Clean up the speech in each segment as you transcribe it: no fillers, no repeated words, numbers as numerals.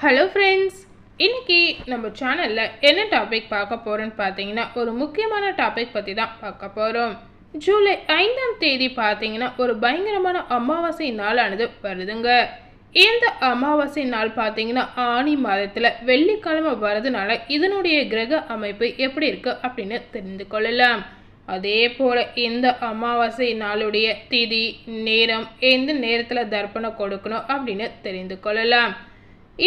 Hello friends, இன்றைக்கி நம்ம சேனலில் என்ன டாபிக் பார்க்க போகிறோன்னு பார்த்தீங்கன்னா ஒரு முக்கியமான டாபிக் பற்றி தான் பார்க்க போகிறோம். ஜூலை 5ஆம் தேதி பார்த்தீங்கன்னா ஒரு பயங்கரமான அமாவாசை நாளானது வருதுங்க. இந்த அமாவாசை நாள் பார்த்தீங்கன்னா ஆனி மாதத்தில் வெள்ளிக்கிழமை வருதுனால இதனுடைய கிரக அமைப்பு எப்படி இருக்குது அப்படின்னு தெரிந்து கொள்ளலாம். அதே போல் இந்த அமாவாசை நாளுடைய திதி நேரம் எந்த நேரத்தில் தர்ப்பணம் கொடுக்கணும் அப்படின்னு தெரிந்து கொள்ளலாம்.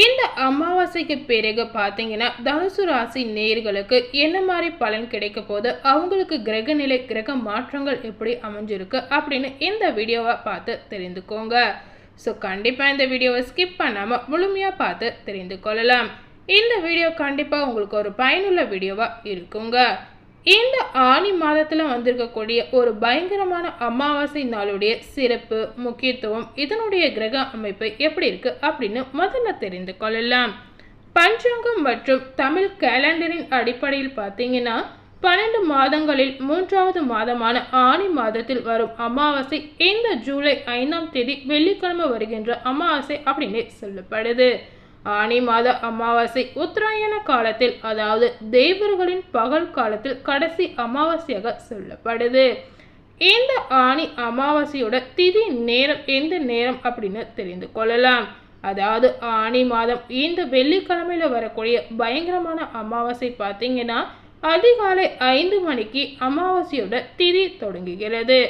இந்த அமாவாசைக்கு பிறகு பார்த்தீங்கன்னா தனுசு ராசி நேயர்களுக்கு என்ன மாதிரி பலன் கிடைக்க போது, அவங்களுக்கு கிரக நிலை கிரக மாற்றங்கள் எப்படி அமைஞ்சிருக்கு அப்படின்னு இந்த வீடியோவை பார்த்து தெரிந்துக்கோங்க. ஸோ கண்டிப்பாக இந்த வீடியோவை ஸ்கிப் பண்ணாமல் முழுமையாக பார்த்து தெரிந்து கொள்ளலாம். இந்த வீடியோ கண்டிப்பாக உங்களுக்கு ஒரு பயனுள்ள வீடியோவாக இருக்குங்க. இந்த ஆனி மாதத்தில் வந்திருக்கக்கூடிய ஒரு பயங்கரமான அமாவாசை நாளுடைய சிறப்பு முக்கியத்துவம், இதனுடைய கிரக அமைப்பு எப்படி இருக்கு அப்படின்னு முதல்ல தெரிந்து கொள்ளலாம். பஞ்சாங்கம் மற்றும் தமிழ் கேலண்டரின் அடிப்படையில் பார்த்தீங்கன்னா 12 மாதங்களில் 3வது மாதமான ஆனி மாதத்தில் வரும் அமாவாசை இந்த ஜூலை 5ஆம் தேதி வெள்ளிக்கிழமை வருகின்ற அமாவாசை அப்படின்னு சொல்லப்படுது. ஆனி மாத அமாவாசை உத்தராயண காலத்தில், அதாவது தேவர்களின் பகல் காலத்தில் கடைசி அமாவாசையாக சொல்லப்படுது. இந்த ஆனி அமாவாசையோட திதி நேரம் எந்த நேரம் அப்படின்னு தெரிந்து கொள்ளலாம். அதாவது ஆனி மாதம் இந்த வெள்ளிக்கிழமையில வரக்கூடிய பயங்கரமான அமாவாசை பார்த்தீங்கன்னா அதிகாலை 5 மணிக்கு அமாவாசையோட திதி தொடங்குகிறது.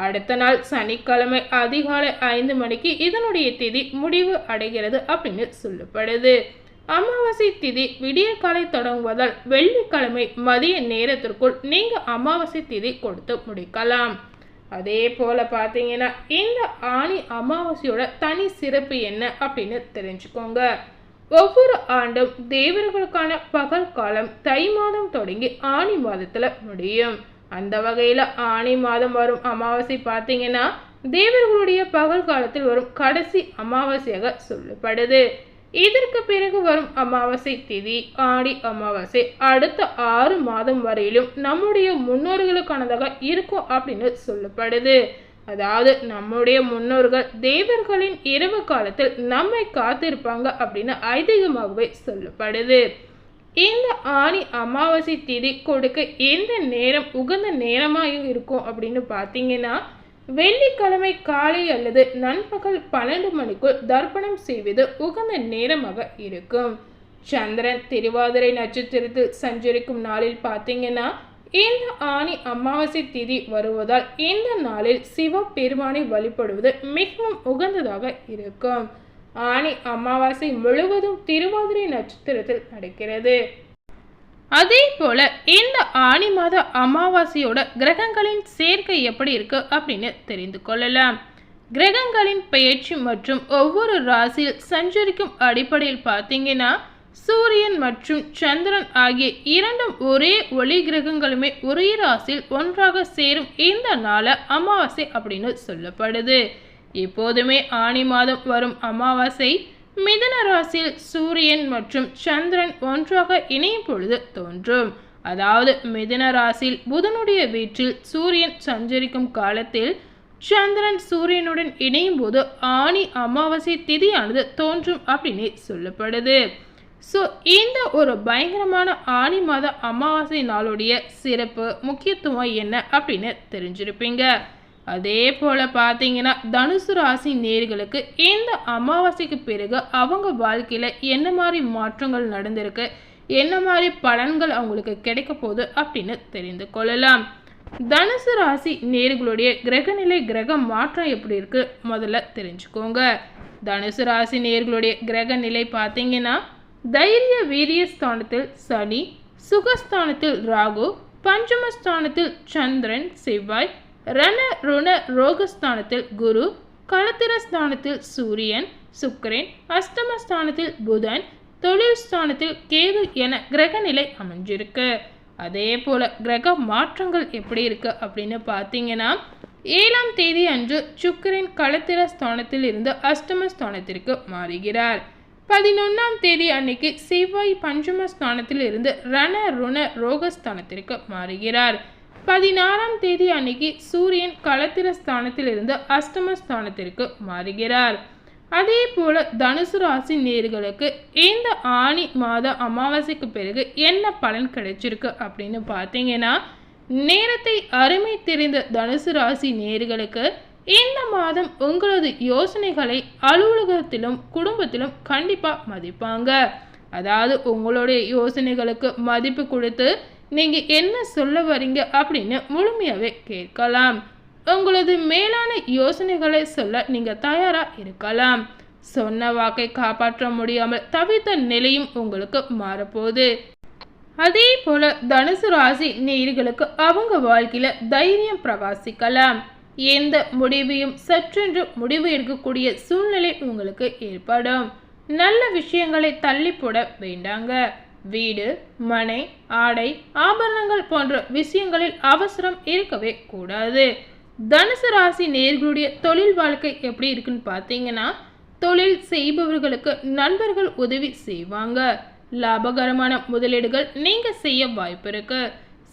அடுத்த நாள் சனிக்கிழமை அதிகாலை 5 மணிக்கு இதனுடைய திதி முடிவு அடைகிறது அப்படின்னு சொல்லப்படுது. அமாவாசை திதி விடிய காலை தொடங்குவதால் வெள்ளிக்கிழமை மதிய நேரத்திற்குள் நீங்க அமாவாசை திதி கொடுத்து முடிக்கலாம். அதே போல பார்த்தீங்கன்னா இந்த ஆனி அமாவாசையோட தனி சிறப்பு என்ன அப்படின்னு தெரிஞ்சுக்கோங்க. ஒவ்வொரு ஆண்டும் தேவர்களுக்கான பகல் காலம் தை மாதம் தொடங்கி ஆனி மாதத்துல முடியும். அந்த வகையில் ஆனி மாதம் வரும் அமாவாசை பார்த்தீங்கன்னா தேவர்களுடைய பகல் காலத்தில் வரும் கடைசி அமாவாசையாக சொல்லப்படுது. இதற்கு பிறகு வரும் அமாவாசை திதி ஆடி அமாவாசை அடுத்த 6 மாதம் வரையிலும் நம்முடைய முன்னோர்களுக்கானதாக இருக்கும் அப்படின்னு சொல்லப்படுது. அதாவது நம்முடைய முன்னோர்கள் தேவர்களின் இரவு காலத்தில் நம்மை காத்திருப்பாங்க அப்படின்னு ஐதீகமாகவே சொல்லப்படுது. இந்த ஆனி அமாவாசை திதி கொடுக்க எந்த நேரம் உகந்த நேரமாக இருக்கும் அப்படின்னு பார்த்தீங்கன்னா வெள்ளிக்கிழமை காலை அல்லது நண்பகல் 12 மணிக்குள் தர்ப்பணம் செய்வது உகந்த நேரமாக இருக்கும். சந்திரன் திருவாதிரை நட்சத்திரத்தில் சஞ்சரிக்கும் நாளில் பார்த்தீங்கன்னா இந்த ஆனி அமாவாசை திதி வருவதால் இந்த நாளில் சிவபெருமானை வழிபடுவது மிகவும் உகந்ததாக இருக்கும். ஆனி அமாவாசை முழுவதும் திருவாதிரை நட்சத்திரத்தில் நடக்கிறது. அதே போல இந்த ஆனி மாத அமாவாசையோட கிரகங்களின் சேர்க்கை எப்படி இருக்கு அப்படின்னு தெரிந்து கொள்ளலாம். கிரகங்களின் பெயர்ச்சி மற்றும் ஒவ்வொரு ராசியில் சஞ்சரிக்கும் அடிப்படையில் பார்த்தீங்கன்னா சூரியன் மற்றும் சந்திரன் ஆகிய இரண்டும் ஒரே ஒளி கிரகங்களுமே ஒரே ராசியில் ஒன்றாக சேரும் இந்த நாளை அமாவாசை அப்படின்னு சொல்லப்படுது. எப்போதுமே ஆனி மாதம் வரும் அமாவாசை மிதுன ராசியில் சூரியன் மற்றும் சந்திரன் ஒன்றாக இணையும் பொழுது தோன்றும். அதாவது மிதுன ராசியில் புதனுடைய வீட்டில் சூரியன் சஞ்சரிக்கும் காலத்தில் சந்திரன் சூரியனுடன் இணையும் போது ஆனி அமாவாசை திதியானது தோன்றும் அப்படின்னு சொல்லப்படுது. ஸோ இந்த ஒரு பயங்கரமான ஆனி மாத அமாவாசை நாளுடைய சிறப்பு முக்கியத்துவம் என்ன அப்படின்னு தெரிஞ்சிருப்பீங்க. அதே போல் பார்த்தீங்கன்னா தனுசு ராசி நேயர்களுக்கு இந்த அமாவாசைக்கு பிறகு அவங்க வாழ்க்கையில் என்ன மாதிரி மாற்றங்கள் நடந்திருக்கு, என்ன மாதிரி பலன்கள் அவங்களுக்கு கிடைக்க போகுது அப்படின்னு தெரிந்து கொள்ளலாம். தனுசு ராசி நேயர்களுடைய கிரகநிலை கிரக மாற்றம் எப்படி இருக்கு முதல்ல தெரிஞ்சுக்கோங்க. தனுசு ராசி நேயர்களுடைய கிரக நிலை பார்த்தீங்கன்னா தைரிய வீரிய ஸ்தானத்தில் சனி, சுகஸ்தானத்தில் ராகு, பஞ்சமஸ்தானத்தில் சந்திரன் செவ்வாய், ரண ருண ரோகஸ்தானத்தில் குரு, களத்திரஸ்தானத்தில் சூரியன் சுக்கிரன், அஷ்டமஸ்தானத்தில் புதன், தொழில் ஸ்தானத்தில் கேது என கிரகநிலை அமைஞ்சிருக்கு. அதே போல கிரக மாற்றங்கள் எப்படி இருக்கு அப்படின்னு பார்த்தீங்கன்னா 7ஆம் தேதி அன்று சுக்கிரன் களத்திர ஸ்தானத்தில் இருந்து அஷ்டமஸ்தானத்திற்கு மாறுகிறார். 11ஆம் தேதி அன்னைக்கு செவ்வாய் பஞ்சமஸ்தானத்தில் இருந்து ரண ருண ரோகஸ்தானத்திற்கு மாறுகிறார். 16ஆம் தேதி அன்னைக்கு சூரியன் களத்திர ஸ்தானத்தில் இருந்து அஷ்டமஸ்தானத்திற்கு மாறுகிறார். அதே போல தனுசு ராசி நேயர்களுக்கு இந்த ஆனி மாத அமாவாசைக்கு பிறகு என்ன பலன் கிடைச்சிருக்கு அப்படின்னு பார்த்தீங்கன்னா, நேரத்தை அருமை தெரிந்த தனுசு ராசி நேயர்களுக்கு இந்த மாதம் உங்களது யோசனைகளை அலுவலகத்திலும் குடும்பத்திலும் கண்டிப்பாக மதிப்பாங்க. அதாவது உங்களுடைய யோசனைகளுக்கு மதிப்பு கொடுத்து நீங்கள் என்ன சொல்ல வரீங்க அப்படின்னு முழுமையாகவே கேட்கலாம். உங்களது மேலான யோசனைகளை சொல்ல நீங்கள் தயாராக இருக்கலாம். சொன்ன வாக்கை காப்பாற்ற முடியாமல் தவித்த நிலையும் உங்களுக்கு மாறப்போகுது. அதே போல தனுசு ராசி நேயர்களுக்கு அவங்க வாழ்க்கையில தைரியம் பிரகாசிக்கலாம். எந்த முடிவையும் சற்றென்று முடிவு எடுக்கக்கூடிய சூழ்நிலை உங்களுக்கு ஏற்படும். நல்ல விஷயங்களை தள்ளி போட வேண்டாங்க. வீடு, மனை, ஆடை, ஆபரணங்கள் போன்ற விஷயங்களில் அவசரம் இருக்கவே கூடாது. தனுசு ராசி நேயர்களுடைய தொழில் வாழ்க்கை எப்படி இருக்குன்னு பார்த்தீங்கன்னா, தொழில் செய்பவர்களுக்கு நண்பர்கள் உதவி செய்வாங்க. லாபகரமான முதலீடுகள் நீங்க செய்ய வாய்ப்பு இருக்கு.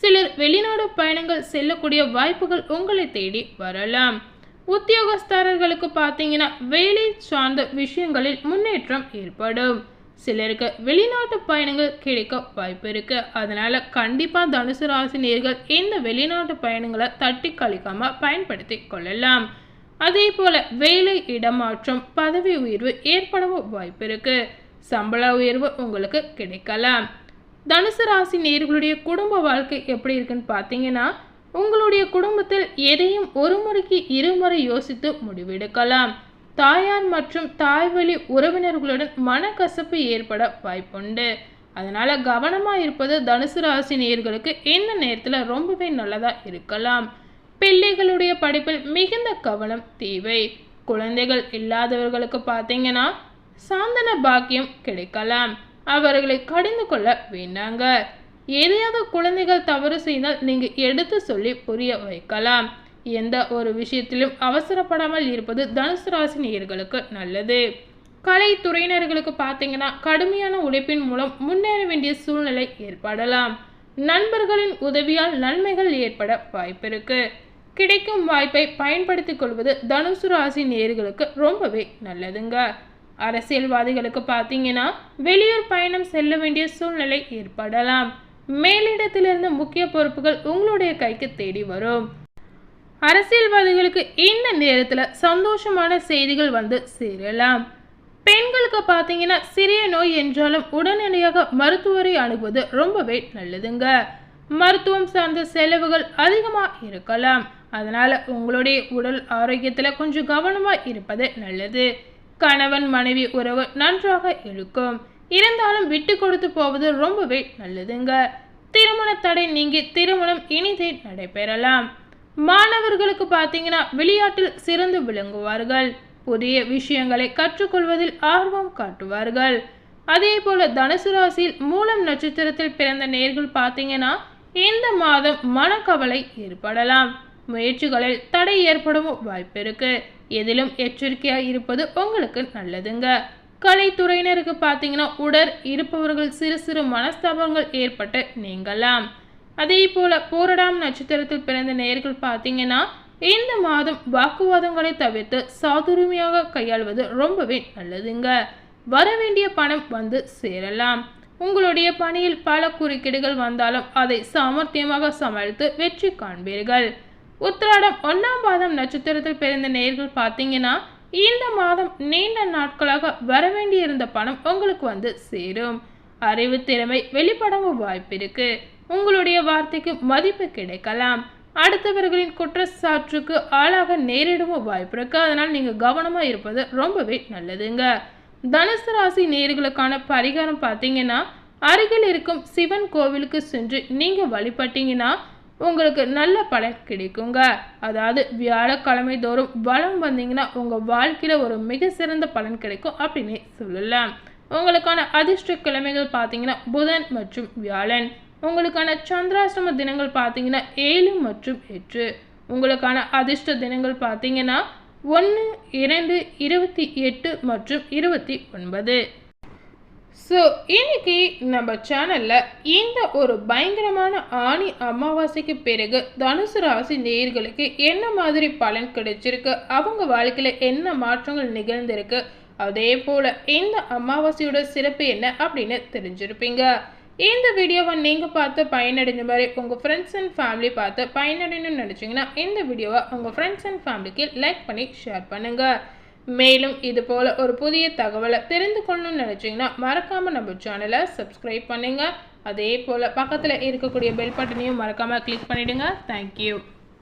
சிலர் வெளிநாடு பயணங்கள் செல்லக்கூடிய வாய்ப்புகள் உங்களை தேடி வரலாம். உத்தியோகஸ்தர்களுக்கு பார்த்தீங்கன்னா வேலை சார்ந்த விஷயங்களில் முன்னேற்றம் ஏற்படும். சிலருக்கு வெளிநாட்டு பயணங்கள் கிடைக்க வாய்ப்பு இருக்கு. அதனால கண்டிப்பா தனுசு ராசி நேயர்கள் இந்த வெளிநாட்டு பயணங்களை தட்டி கழிக்காம பயன்படுத்தி கொள்ளலாம். அதே போல வேலை இடமாற்றம், பதவி உயர்வு ஏற்படவும் வாய்ப்பு இருக்கு. சம்பள உயர்வு உங்களுக்கு கிடைக்கலாம். தனுசு ராசி நேயர்களுடைய குடும்ப வாழ்க்கை எப்படி இருக்குன்னு பார்த்தீங்கன்னா, உங்களுடைய குடும்பத்தில் எதையும் ஒரு முறைக்கு இருமுறை யோசித்து முடிவெடுக்கலாம். தாயார் மற்றும் தாய்வழி உறவினர்களுடன் மனக்கசப்பு ஏற்பட வாய்ப்புண்டு. அதனால கவனமா இருப்பது தனுசு ராசி நேயர்களுக்கு இந்த நேரத்தில் ரொம்பவே நல்லதா இருக்கலாம். பிள்ளைகளுடைய படிப்பில் மிகுந்த கவனம் தேவை. குழந்தைகள் இல்லாதவர்களுக்கு பார்த்தீங்கன்னா சாந்தன பாக்கியம் கிடைக்கலாம். அவர்களை கடிந்து கொள்ள வேண்டாங்க. எதையாவது குழந்தைகள் தவறு செய்தால் நீங்க எடுத்து சொல்லி புரிய வைக்கலாம். எந்த ஒரு விஷயத்திலும் அவசரப்படாமல் இருப்பது தனுசு ராசி நேயர்களுக்கு நல்லது. கலைத்துறையினர்களுக்கு பார்த்தீங்கன்னா கடுமையான உழைப்பின் மூலம் முன்னேற வேண்டிய சூழ்நிலை ஏற்படலாம். நண்பர்களின் உதவியால் நன்மைகள் ஏற்பட வாய்ப்பிருக்கு. கிடைக்கும் வாய்ப்பை பயன்படுத்திக் கொள்வது தனுசு ராசி நேயர்களுக்கு ரொம்பவே நல்லதுங்க. அரசியல்வாதிகளுக்கு பார்த்தீங்கன்னா வெளியூர் பயணம் செல்ல வேண்டிய சூழ்நிலை ஏற்படலாம். மேலிடத்திலிருந்து முக்கிய பொறுப்புகள் உங்களுடைய கைக்கு தேடி வரும். அரசியல்வாதிகளுக்கு இந்த நேரத்தில் சந்தோஷமான செய்திகள் வந்து சேரலாம். பெண்களுக்கு பார்த்தீங்கன்னா சிறிய நோய் என்றாலும் உடனடியாக மருத்துவரை அணுகுவது ரொம்பவே நல்லதுங்க. மருத்துவம் சார்ந்த செலவுகள் அதிகமாக இருக்கலாம். அதனால உங்களுடைய உடல் ஆரோக்கியத்தில் கொஞ்சம் கவனமாக இருப்பது நல்லது. கணவன் மனைவி உறவு நன்றாக இருக்கும். இருந்தாலும் விட்டு கொடுத்து போவது ரொம்பவே நல்லதுங்க. திருமண தடை நீங்கி திருமணம் இனிதே நடைபெறலாம். மாணவர்களுக்கு பார்த்தீங்கன்னா விளையாட்டில் சிறந்து விளங்குவார்கள். புதிய விஷயங்களை கற்றுக்கொள்வதில் ஆர்வம் காட்டுவார்கள். அதே போல தனுசு ராசியில் மூலம் நட்சத்திரத்தில் பிறந்த நேயர்கள் பார்த்தீங்கன்னா இந்த மாதம் மனக்கவலை ஏற்படலாம். முயற்சிகளில் தடை ஏற்படவும் வாய்ப்பு இருக்கு. எதிலும் எச்சரிக்கையா இருப்பது உங்களுக்கு நல்லதுங்க. கலைத்துறையினருக்கு பார்த்தீங்கன்னா உடல் இருப்பவர்கள் சிறு சிறு மனஸ்தாபங்கள் ஏற்பட்டு நீங்கலாம். அதே போல பூரடாம் நட்சத்திரத்தில் பிறந்த நேயர்கள் பார்த்தீங்கன்னா இந்த மாதம் வாக்குவாதங்களை தவிர்த்து சாதுரியமாக கையாள்வது ரொம்பவே நல்லதுங்க. வரவேண்டிய பணம் வந்து சேரலாம். உங்களுடைய பணியில் பல குறுக்கீடுகள் வந்தாலும் அதை சாமர்த்தியமாக சமாளித்து வெற்றி காண்பீர்கள். உத்திராடம் 1ஆம் பாதம் நட்சத்திரத்தில் பிறந்த நேயர்கள் பார்த்தீங்கன்னா இந்த மாதம் நீண்ட நாட்களாக வரவேண்டியிருந்த பணம் உங்களுக்கு வந்து சேரும். அறிவு திறமை வெளிப்படவும் வாய்ப்பு இருக்கு. உங்களுடைய வார்த்தைக்கு மதிப்பு கிடைக்கலாம். அடுத்தவர்களின் குற்றச்சாட்டுக்கு ஆளாக நேரிடவும் வாய்ப்பு இருக்கு. அதனால் நீங்க கவனமா இருப்பது ரொம்பவே நல்லதுங்க. தனுசு ராசி நேயர்களுக்கான பரிகாரம் பார்த்தீங்கன்னா அருகில் இருக்கும் சிவன் கோவிலுக்கு சென்று நீங்க வழிபட்டீங்கன்னா உங்களுக்கு நல்ல பலன் கிடைக்குங்க. அதாவது வியாழக்கிழமை தோறும் வலம் வந்தீங்கன்னா உங்க வாழ்க்கையில ஒரு மிக சிறந்த பலன் கிடைக்கும் அப்படின்னு சொல்லலாம். உங்களுக்கான அதிர்ஷ்ட கிழமைகள் பார்த்தீங்கன்னா புதன் மற்றும் வியாழன். உங்களுக்கான சந்திராஷ்டம தினங்கள் பார்த்தீங்கன்னா 7 மற்றும் 8. உங்களுக்கான அதிர்ஷ்ட தினங்கள் பார்த்தீங்கன்னா 1, 2, 28 மற்றும் 29. ஸோ இன்னைக்கு நம்ம சேனலில் இந்த ஒரு பயங்கரமான ஆனி அமாவாசைக்கு பிறகு தனுசு ராசி நேயர்களுக்கு என்ன மாதிரி பலன் கிடைச்சிருக்கு, அவங்க வாழ்க்கையில் என்ன மாற்றங்கள் நிகழ்ந்திருக்கு அதே போல் இந்த அமாவாசையோட சிறப்பு என்ன அப்படின்னு தெரிஞ்சிருப்பீங்க. இந்த வீடியோவை நீங்கள் பார்த்து பயனடைஞ்ச மாதிரி உங்கள் ஃப்ரெண்ட்ஸ் அண்ட் ஃபேமிலி பார்த்து பயனடையணும்னு நினச்சிங்கன்னா இந்த வீடியோவை உங்கள் ஃப்ரெண்ட்ஸ் அண்ட் ஃபேமிலிக்கு லைக் பண்ணி ஷேர் பண்ணுங்கள். மேலும் இது போல் ஒரு புதிய தகவலை தெரிந்து கொள்ளணும்னு நினச்சிங்கன்னா மறக்காமல் நம்ம சேனலை சப்ஸ்கிரைப் பண்ணுங்கள். அதே போல் பக்கத்தில் இருக்கக்கூடிய பெல் பட்டனையும் மறக்காமல் கிளிக் பண்ணிவிடுங்க. தேங்க்யூ.